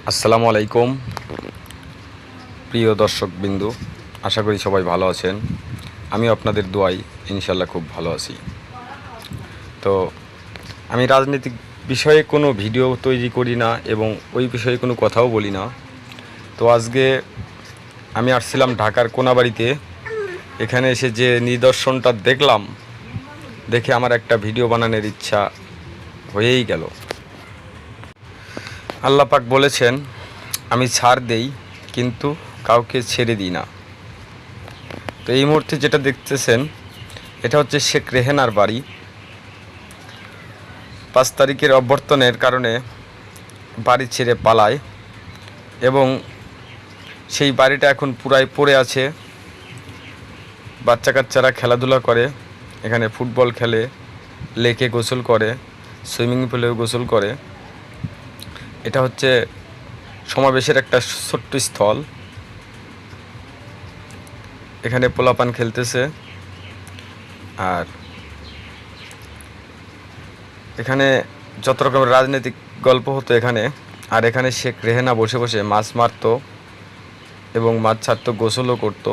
আসসালামু আলাইকুম প্রিয় দর্শকবিন্দু, আশা করি সবাই ভালো আছেন। আমি আপনাদের দোয়ায় ইনশাল্লাহ খুব ভালো আছি। তো আমি রাজনৈতিক বিষয়ে কোনো ভিডিও তৈরি করি না এবং ওই বিষয়ে কোনো কথাও বলি না। তো আজকে আমি আসছিলাম ঢাকার কোনাবাড়িতে। এখানে এসে যে নিদর্শনটা দেখলাম, দেখে আমার একটা ভিডিও বানানোর ইচ্ছা হয়েই গেল। আল্লাহ পাক বলেছেন, আমি ছাড় দেই কিন্তু কাউকে ছেড়ে দিই না। তো এই মুহূর্তে যেটা দেখতেছেন, এটা হচ্ছে শেখ রেহেনার বাড়ি। 5 তারিখের অভ্যর্থনের কারণে বাড়ি ছেড়ে পালায় এবং সেই বাড়িটা এখন পুরাই পড়ে আছে। বাচ্চা কাচ্চারা খেলাধুলা করে, এখানে ফুটবল খেলে, লেকে গোসল করে, সুইমিং পুলেও গোসল করে। এটা হচ্ছে সমাবেশের একটা ছোট্ট স্থল। এখানে পোলাপান খেলতেছে, আর এখানে যত রকমের রাজনৈতিক গল্প হতো এখানে। আর এখানে শেখ রেহেনা বসে বসে মাছ মারতো এবং মাছ ছাড়তো, গোসলও করতো।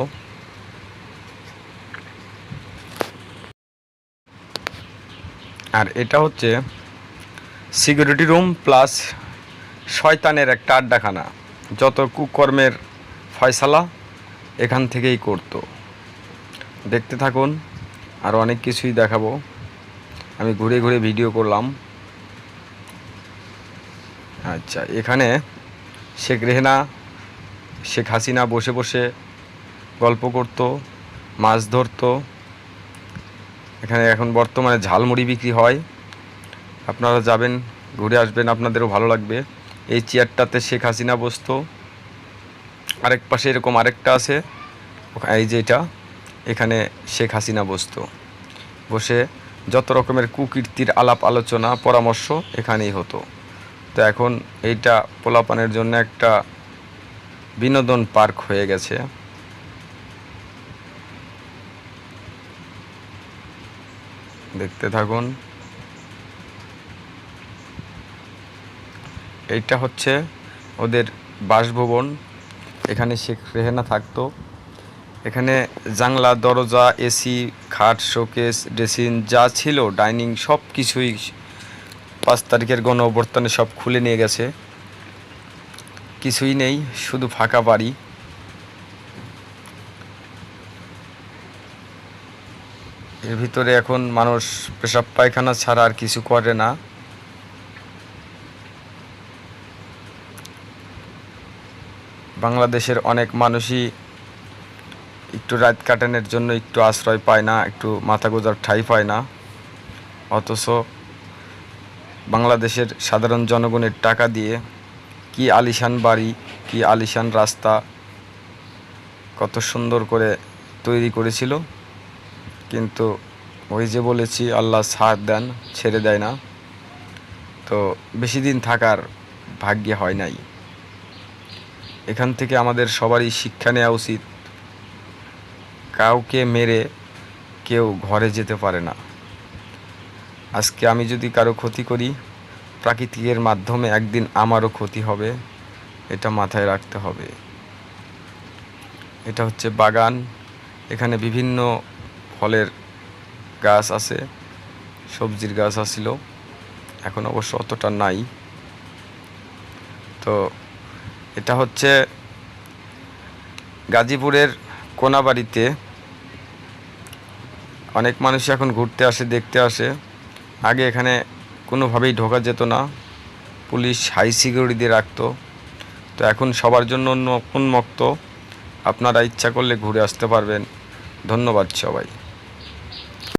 আর এটা হচ্ছে সিকিউরিটি রুম প্লাস শয়তানের একটা আড্ডাখানা। যত কুকর্মের ফয়সালা এখান থেকেই করতো। দেখতে থাকুন, আর অনেক কিছুই দেখাবো। আমি ঘুরে ঘুরে ভিডিও করলাম। আচ্ছা, এখানে শেখ রেহেনা, শেখ হাসিনা বসে বসে গল্প করতো, মাছ ধরতো। এখানে এখন বর্তমানে ঝালমুড়ি বিক্রি হয়। আপনারা যাবেন, ঘুরে আসবেন, আপনাদেরও ভালো লাগবে। এই চেয়ারটাতে শেখ হাসিনা বসতো। আরেক পাশে এরকম আরেকটা আছে, এই যে এটা, এখানে শেখ হাসিনা বসতো। বসে যত রকমের কুকীর্তির আলাপ আলোচনা পরামর্শ এখানেই হতো। তো এখন এইটা পোলাপানের জন্য একটা বিনোদন পার্ক হয়ে গেছে। দেখতে থাকুন। এইটা হচ্ছে ওদের বাসভবন। এখানে শেখ রেহেনা থাকতো। এখানে জানলা, দরজা, এসি, খাট, শোকেস, ড্রেসিং যা ছিল, ডাইনিং, সব কিছুই 5 তারিখের গণ অভ্যর্থনে সব খুলে নিয়ে গেছে। কিছুই নেই, শুধু ফাঁকা বাড়ি। এর ভিতরে এখন মানুষ পেশাব পায়খানা ছাড়া আর কিছু করে না। বাংলাদেশের অনেক মানুষই একটু রাত কাটানোর জন্য একটু আশ্রয় পায় না, একটু মাথা গোঁজার ঠাঁই পায় না। অথচ বাংলাদেশের সাধারণ জনগণের টাকা দিয়ে কি আলিশান বাড়ি, কি আলিশান রাস্তা কত সুন্দর করে তৈরি করেছিল। কিন্তু ওই যে বলেছি, আল্লাহ সাথ দেন, ছেড়ে দেয় না। তো বেশি দিন থাকার ভাগ্যে হয় নাই। এখান থেকে আমাদের সবারই শিক্ষা নেওয়া উচিত। কাউকে মেরে কেউ ঘরে যেতে পারে না। আজকে আমি যদি কারো ক্ষতি করি, প্রাকৃতিকের মাধ্যমে একদিন আমারও ক্ষতি হবে, এটা মাথায় রাখতে হবে। এটা হচ্ছে বাগান। এখানে বিভিন্ন ফলের গাছ আছে, সবজির গাছ আছিল, এখন অবশ্য অতটা নাই। তো এটা হচ্ছে গাজীপুরের কোনাবাড়িতে। অনেক মানুষ এখন ঘুরতে আসে, দেখতে আসে। আগে এখানে কোনোভাবেই ঢোকা যেত না, পুলিশ হাই সিকিউরিটি দিয়ে রাখতো। তো এখন সবার জন্য উন্মুক্ত, আপনারা ইচ্ছা করলে ঘুরে আসতে পারবেন। ধন্যবাদ সবাই।